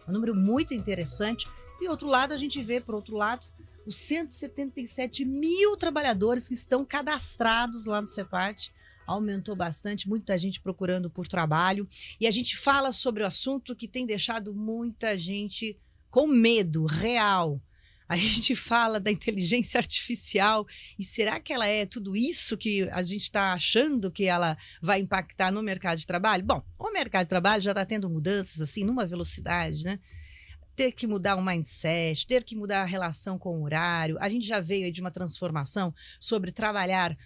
É um número muito interessante. E outro lado, a gente vê, por outro lado, os 177 mil trabalhadores que estão cadastrados lá no CEPAD. Aumentou bastante, muita gente procurando por trabalho. E a gente fala sobre o assunto que tem deixado muita gente com medo real. A gente fala da inteligência artificial e será que ela é tudo isso que a gente está achando que ela vai impactar no mercado de trabalho? Bom, o mercado de trabalho já está tendo mudanças assim numa velocidade, né? Ter que mudar o mindset, ter que mudar a relação com o horário. A gente já veio aí de uma transformação sobre trabalhar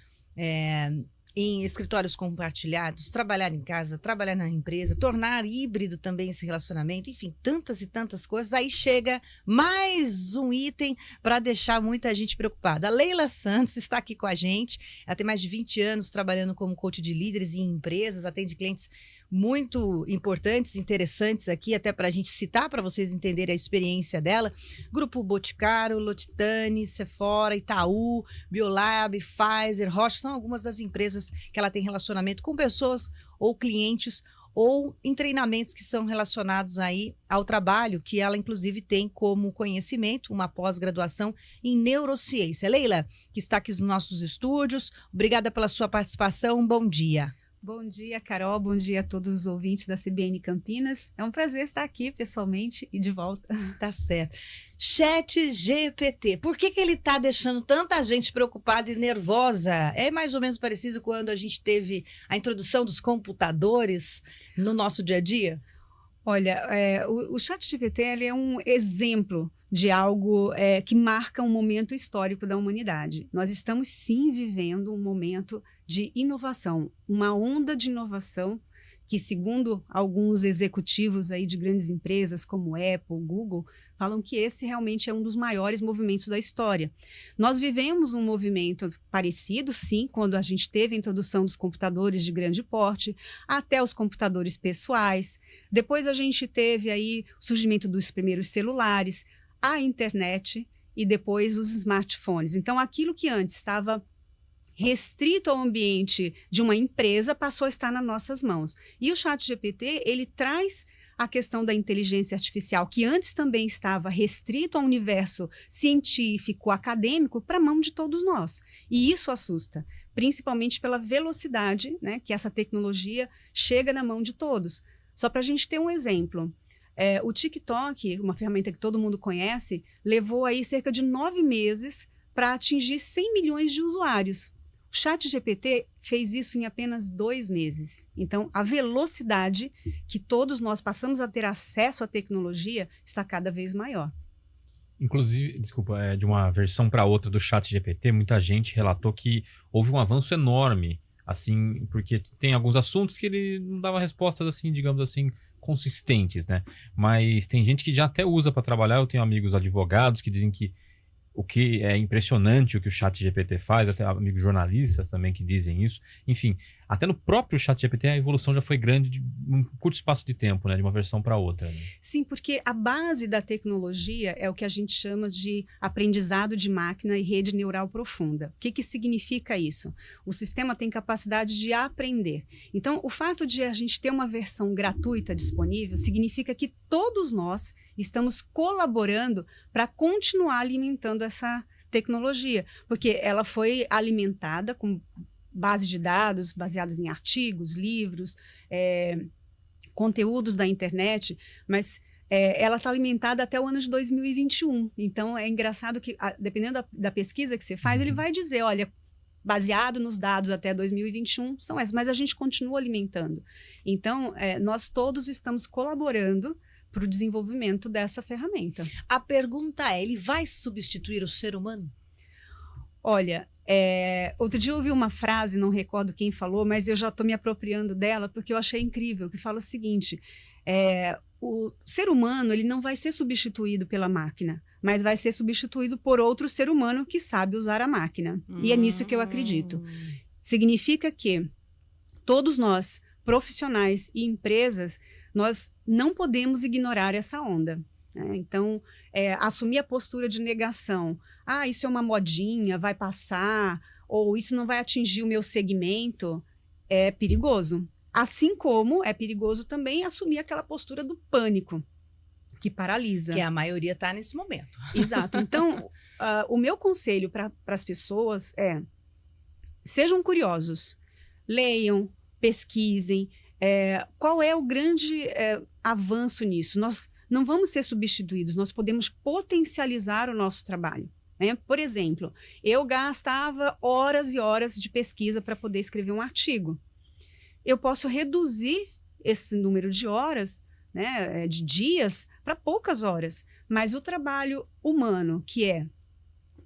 em escritórios compartilhados, trabalhar em casa, trabalhar na empresa, tornar híbrido também esse relacionamento, enfim, tantas e tantas coisas. Aí chega mais um item para deixar muita gente preocupada. A Leila Santos está aqui com a gente, ela tem mais de 20 anos trabalhando como coach de líderes em empresas, atende clientes muito importantes, interessantes aqui, até para a gente citar, para vocês entenderem a experiência dela. Grupo Boticário, L'Occitane, Sephora, Itaú, Biolab, Pfizer, Roche, são algumas das empresas que ela tem relacionamento com pessoas ou clientes ou em treinamentos que são relacionados aí ao trabalho, que ela inclusive tem como conhecimento uma pós-graduação em neurociência. Leila, que está aqui nos nossos estúdios, obrigada pela sua participação, bom dia. Bom dia, Carol. Bom dia a todos os ouvintes da CBN Campinas. É um prazer estar aqui pessoalmente e de volta. Tá certo. ChatGPT, por que ele está deixando tanta gente preocupada e nervosa? É mais ou menos parecido quando a gente teve a introdução dos computadores no nosso dia a dia? Olha, o ChatGPT ele é um exemplo de algo que marca um momento histórico da humanidade. Nós estamos sim vivendo um momento de inovação, uma onda de inovação que, segundo alguns executivos aí de grandes empresas como Apple, Google, falam que esse realmente é um dos maiores movimentos da história. Nós vivemos um movimento parecido, sim, quando a gente teve a introdução dos computadores de grande porte, até os computadores pessoais. Depois a gente teve aí o surgimento dos primeiros celulares, a internet e depois os smartphones. Então, aquilo que antes estava restrito ao ambiente de uma empresa passou a estar nas nossas mãos. E o ChatGPT, ele traz a questão da inteligência artificial, que antes também estava restrito ao universo científico, acadêmico, para a mão de todos nós. E isso assusta, principalmente pela velocidade, né, que essa tecnologia chega na mão de todos. Só para a gente ter um exemplo, o TikTok, uma ferramenta que todo mundo conhece, levou aí cerca de 9 meses para atingir 100 milhões de usuários. O ChatGPT fez isso em apenas 2 meses. Então, a velocidade que todos nós passamos a ter acesso à tecnologia está cada vez maior. Inclusive, desculpa, de uma versão para outra do ChatGPT, muita gente relatou que houve um avanço enorme, assim, porque tem alguns assuntos que ele não dava respostas assim, digamos assim, consistentes, né? Mas tem gente que já até usa para trabalhar. Eu tenho amigos advogados que dizem que o que é impressionante o que o ChatGPT faz, até amigos jornalistas também que dizem isso. Enfim, até no próprio ChatGPT a evolução já foi grande de um curto espaço de tempo, né, de uma versão para outra. Né? Sim, porque a base da tecnologia é o que a gente chama de aprendizado de máquina e rede neural profunda. O que significa isso? O sistema tem capacidade de aprender. Então, o fato de a gente ter uma versão gratuita disponível significa que todos nós estamos colaborando para continuar alimentando essa tecnologia, porque ela foi alimentada com base de dados baseadas em artigos, livros, conteúdos da internet, mas ela está alimentada até o ano de 2021. Então, é engraçado que, dependendo da pesquisa que você faz, ele vai dizer, olha, baseado nos dados até 2021, são essas, mas a gente continua alimentando. Então, nós todos estamos colaborando para o desenvolvimento dessa ferramenta. A pergunta é, ele vai substituir o ser humano? Olha, outro dia eu ouvi uma frase, não recordo quem falou, mas eu já estou me apropriando dela porque eu achei incrível, que fala o seguinte, o ser humano ele não vai ser substituído pela máquina, mas vai ser substituído por outro ser humano que sabe usar a máquina. E é nisso que eu acredito. Significa que todos nós, profissionais e empresas, nós não podemos ignorar essa onda. Né? Então, assumir a postura de negação, isso é uma modinha, vai passar, ou isso não vai atingir o meu segmento, é perigoso. Assim como é perigoso também assumir aquela postura do pânico, que paralisa. Que a maioria está nesse momento. Exato. Então, o meu conselho para as pessoas é: sejam curiosos, leiam, pesquisem. Qual é o grande avanço nisso? Nós não vamos ser substituídos, nós podemos potencializar o nosso trabalho. Por exemplo, eu gastava horas e horas de pesquisa para poder escrever um artigo. Eu posso reduzir esse número de horas, né, de dias, para poucas horas. Mas o trabalho humano, que é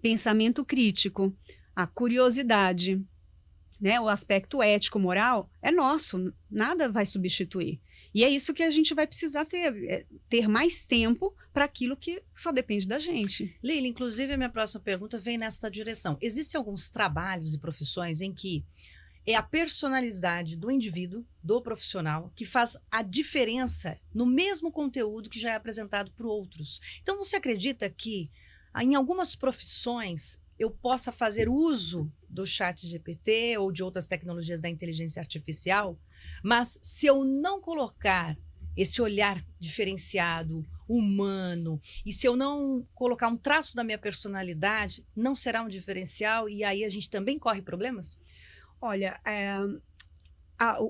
pensamento crítico, a curiosidade, né, o aspecto ético, moral, é nosso, nada vai substituir. E é isso que a gente vai precisar ter mais tempo para aquilo que só depende da gente. Leila, inclusive a minha próxima pergunta vem nesta direção. Existem alguns trabalhos e profissões em que é a personalidade do indivíduo, do profissional, que faz a diferença no mesmo conteúdo que já é apresentado por outros. Então, você acredita que em algumas profissões eu possa fazer uso do ChatGPT ou de outras tecnologias da inteligência artificial, mas se eu não colocar esse olhar diferenciado, humano, e se eu não colocar um traço da minha personalidade, não será um diferencial e aí a gente também corre problemas? Olha,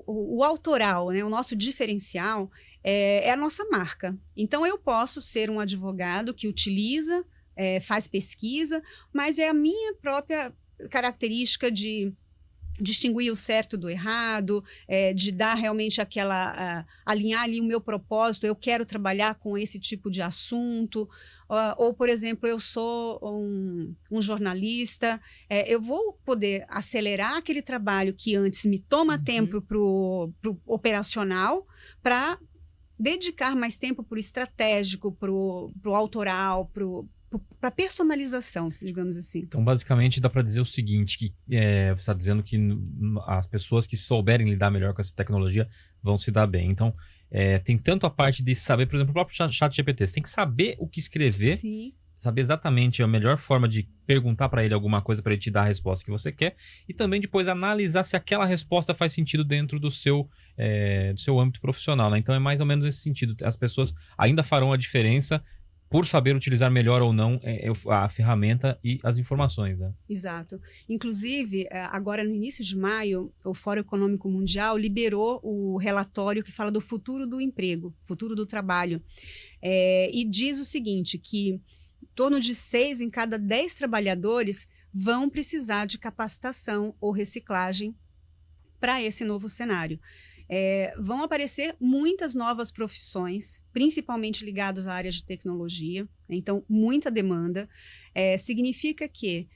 o autoral, né, o nosso diferencial é a nossa marca. Então, eu posso ser um advogado que utiliza, faz pesquisa, mas é a minha própria característica de distinguir o certo do errado, de dar realmente alinhar ali o meu propósito. Eu quero trabalhar com esse tipo de assunto, ou, por exemplo, eu sou um jornalista, eu vou poder acelerar aquele trabalho que antes me toma tempo para o operacional, para dedicar mais tempo para o estratégico, para o autoral, para personalização, digamos assim. Então, basicamente, dá para dizer o seguinte, que você está dizendo que as pessoas que souberem lidar melhor com essa tecnologia vão se dar bem. Então, tem tanto a parte de saber, por exemplo, o próprio ChatGPT, você tem que saber o que escrever, Sim. Saber exatamente a melhor forma de perguntar para ele alguma coisa para ele te dar a resposta que você quer e também depois analisar se aquela resposta faz sentido dentro do seu âmbito profissional, né? Então, é mais ou menos esse sentido. As pessoas ainda farão a diferença por saber utilizar melhor ou não a ferramenta e as informações, né? Exato. Inclusive, agora no início de maio, o Fórum Econômico Mundial liberou o relatório que fala do futuro do emprego, futuro do trabalho. E diz o seguinte, que em torno de 6 em cada 10 trabalhadores vão precisar de capacitação ou reciclagem para esse novo cenário. Vão aparecer muitas novas profissões, principalmente ligadas à área de tecnologia, então muita demanda. Significa que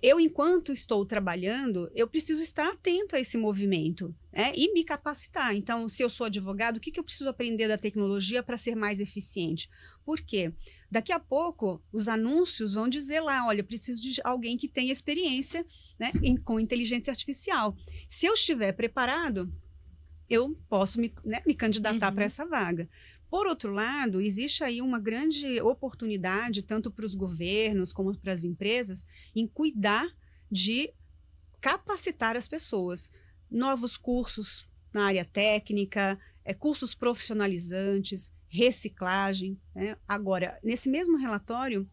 eu, enquanto estou trabalhando, eu preciso estar atento a esse movimento, e me capacitar. Então, se eu sou advogado, o que eu preciso aprender da tecnologia para ser mais eficiente? Por quê? Daqui a pouco, os anúncios vão dizer lá, olha, eu preciso de alguém que tenha experiência, né, com inteligência artificial. Se eu estiver preparado, eu posso me candidatar para essa vaga. Por outro lado, existe aí uma grande oportunidade, tanto para os governos como para as empresas, em cuidar de capacitar as pessoas. Novos cursos na área técnica, cursos profissionalizantes, reciclagem, né? Agora, nesse mesmo relatório,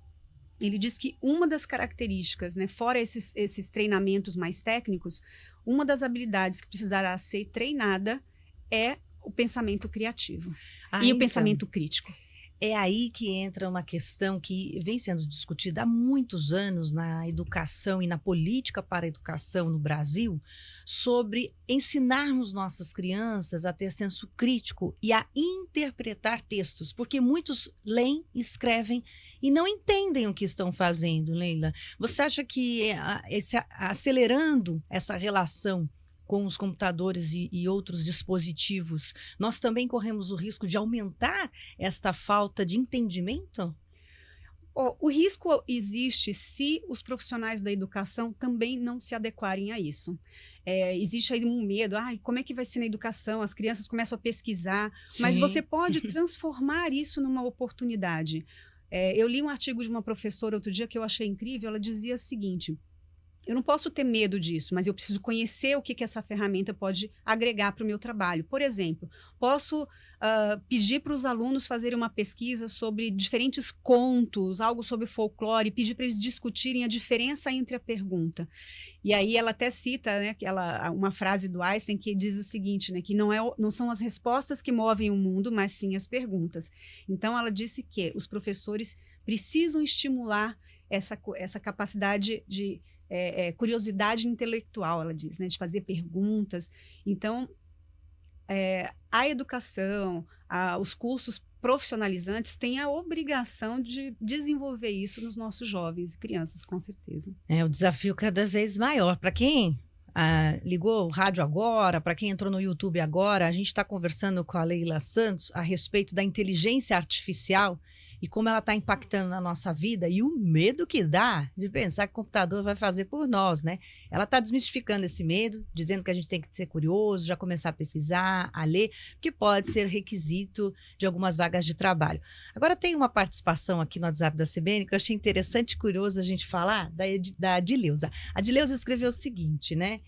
ele diz que uma das características, né, fora esses treinamentos mais técnicos, uma das habilidades que precisará ser treinada é o pensamento criativo e o pensamento crítico. É aí que entra uma questão que vem sendo discutida há muitos anos na educação e na política para a educação no Brasil, sobre ensinarmos nossas crianças a ter senso crítico e a interpretar textos, porque muitos leem, escrevem e não entendem o que estão fazendo, Leila. Você acha que acelerando essa relação com os computadores e outros dispositivos, nós também corremos o risco de aumentar esta falta de entendimento? O risco existe se os profissionais da educação também não se adequarem a isso. Existe aí um medo, como é que vai ser na educação? As crianças começam a pesquisar, Sim. Mas você pode transformar isso numa oportunidade. Eu li um artigo de uma professora outro dia que eu achei incrível, ela dizia o seguinte: eu não posso ter medo disso, mas eu preciso conhecer o que essa ferramenta pode agregar para o meu trabalho. Por exemplo, posso pedir para os alunos fazerem uma pesquisa sobre diferentes contos, algo sobre folclore, pedir para eles discutirem a diferença entre a pergunta. E aí ela até cita, né, uma frase do Einstein que diz o seguinte, né, que não são as respostas que movem o mundo, mas sim as perguntas. Então ela disse que os professores precisam estimular essa capacidade de curiosidade intelectual, ela diz, né, de fazer perguntas. Então, a educação, os cursos profissionalizantes têm a obrigação de desenvolver isso nos nossos jovens e crianças, com certeza. É o desafio cada vez maior. Para quem ligou o rádio agora, para quem entrou no YouTube agora, a gente está conversando com a Leila Santos a respeito da inteligência artificial e como ela está impactando na nossa vida e o medo que dá de pensar que o computador vai fazer por nós, né? Ela está desmistificando esse medo, dizendo que a gente tem que ser curioso, já começar a pesquisar, a ler, que pode ser requisito de algumas vagas de trabalho. Agora tem uma participação aqui no WhatsApp da CBN que eu achei interessante e curioso a gente falar, da Adileuza. A Adileuza escreveu o seguinte, né?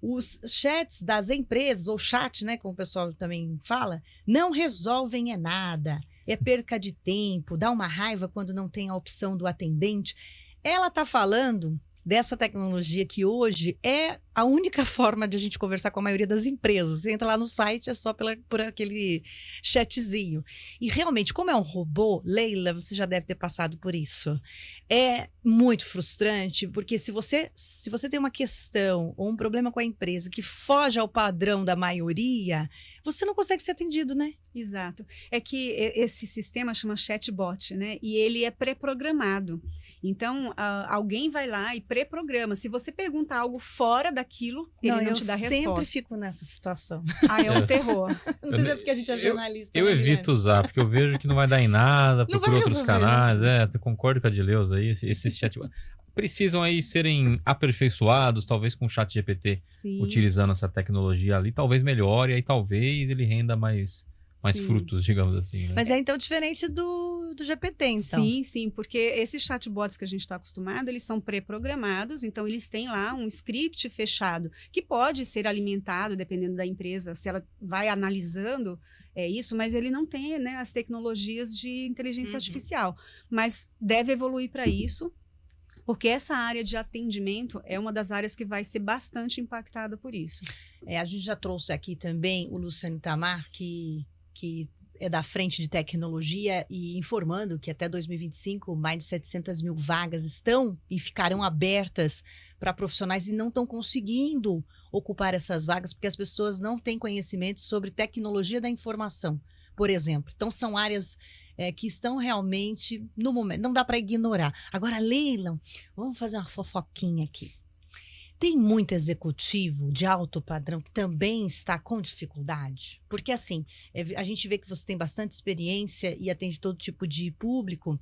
Os chats das empresas, ou chat, né, como o pessoal também fala, não resolvem nada. É perca de tempo, dá uma raiva quando não tem a opção do atendente. Ela está falando dessa tecnologia que hoje é a única forma de a gente conversar com a maioria das empresas. Você entra lá no site, é só por aquele chatzinho. E realmente, como é um robô, Leila, você já deve ter passado por isso. É muito frustrante, porque se você tem uma questão ou um problema com a empresa que foge ao padrão da maioria, você não consegue ser atendido, né? Exato. É que esse sistema chama chatbot, né? E ele é pré-programado. Então, alguém vai lá e pré-programa. Se você perguntar algo fora daquilo, ele não te dá resposta. Eu sempre fico nessa situação. É um terror. Não sei se é porque a gente é jornalista. Eu evito usar, porque eu vejo que não vai dar em nada, procuro outros canais. Né? Eu concordo com a Adileuza aí, esses chat precisam aí serem aperfeiçoados, talvez com o chat GPT, utilizando essa tecnologia ali, talvez melhore, aí talvez ele renda mais frutos, digamos assim. Né? Mas é então diferente do GPT, então. Sim, porque esses chatbots que a gente está acostumado, eles são pré-programados, então eles têm lá um script fechado, que pode ser alimentado, dependendo da empresa, se ela vai analisando isso, mas ele não tem, né, as tecnologias de inteligência artificial. Mas deve evoluir para isso, porque essa área de atendimento é uma das áreas que vai ser bastante impactada por isso. A gente já trouxe aqui também o Luciano Itamar, que é da frente de tecnologia e informando que até 2025 mais de 700 mil vagas estão e ficarão abertas para profissionais e não estão conseguindo ocupar essas vagas porque as pessoas não têm conhecimento sobre tecnologia da informação, por exemplo. Então são áreas que estão realmente no momento, não dá para ignorar. Agora, Leila, vamos fazer uma fofoquinha aqui. Tem muito executivo de alto padrão que também está com dificuldade? Porque, assim, a gente vê que você tem bastante experiência e atende todo tipo de público,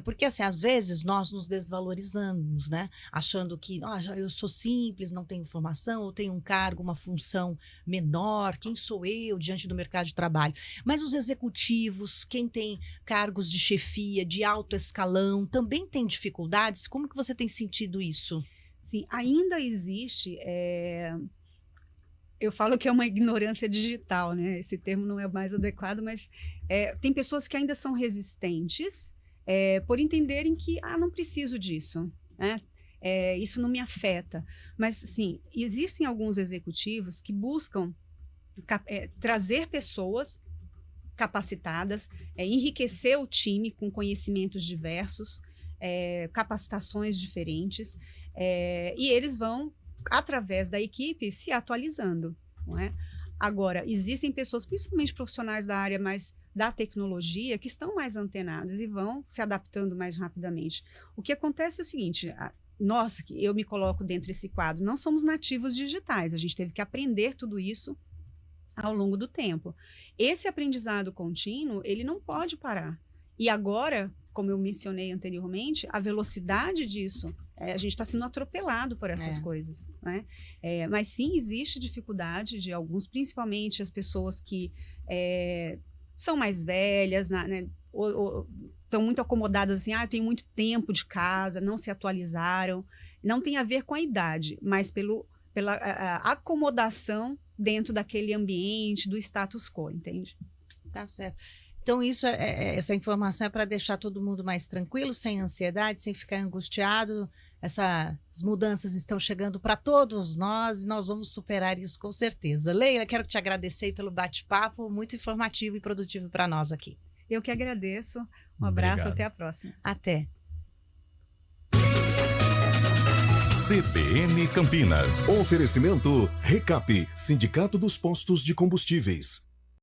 porque, assim, às vezes nós nos desvalorizamos, né? Achando que eu sou simples, não tenho formação, ou tenho um cargo, uma função menor, quem sou eu diante do mercado de trabalho? Mas os executivos, quem tem cargos de chefia, de alto escalão, também tem dificuldades? Como que você tem sentido isso? Sim, ainda existe, eu falo que é uma ignorância digital, né? Esse termo não é mais adequado, mas tem pessoas que ainda são resistentes por entenderem que, não preciso disso, né? Isso não me afeta. Mas, sim, existem alguns executivos que buscam trazer pessoas capacitadas, enriquecer o time com conhecimentos diversos, capacitações diferentes, e eles vão, através da equipe, se atualizando, não é? Agora, existem pessoas, principalmente profissionais da área mais da tecnologia, que estão mais antenados e vão se adaptando mais rapidamente. O que acontece é o seguinte, nós, eu me coloco dentro desse quadro, não somos nativos digitais, a gente teve que aprender tudo isso ao longo do tempo. Esse aprendizado contínuo, ele não pode parar. E agora, como eu mencionei anteriormente, a velocidade disso, a gente está sendo atropelado por essas coisas, né? Mas sim, existe dificuldade de alguns, principalmente as pessoas que são mais velhas, né? Ou estão muito acomodadas assim, eu tenho muito tempo de casa, não se atualizaram. não tem a ver com a idade, mas pela acomodação dentro daquele ambiente, do status quo, entende? Tá certo. Então, essa informação é para deixar todo mundo mais tranquilo, sem ansiedade, sem ficar angustiado. Essas mudanças estão chegando para todos nós e nós vamos superar isso com certeza. Leila, quero te agradecer pelo bate-papo, muito informativo e produtivo para nós aqui. Eu que agradeço. Um abraço, Obrigado. até a próxima. Até. CBN Campinas. Oferecimento Recap, Sindicato dos Postos de Combustíveis.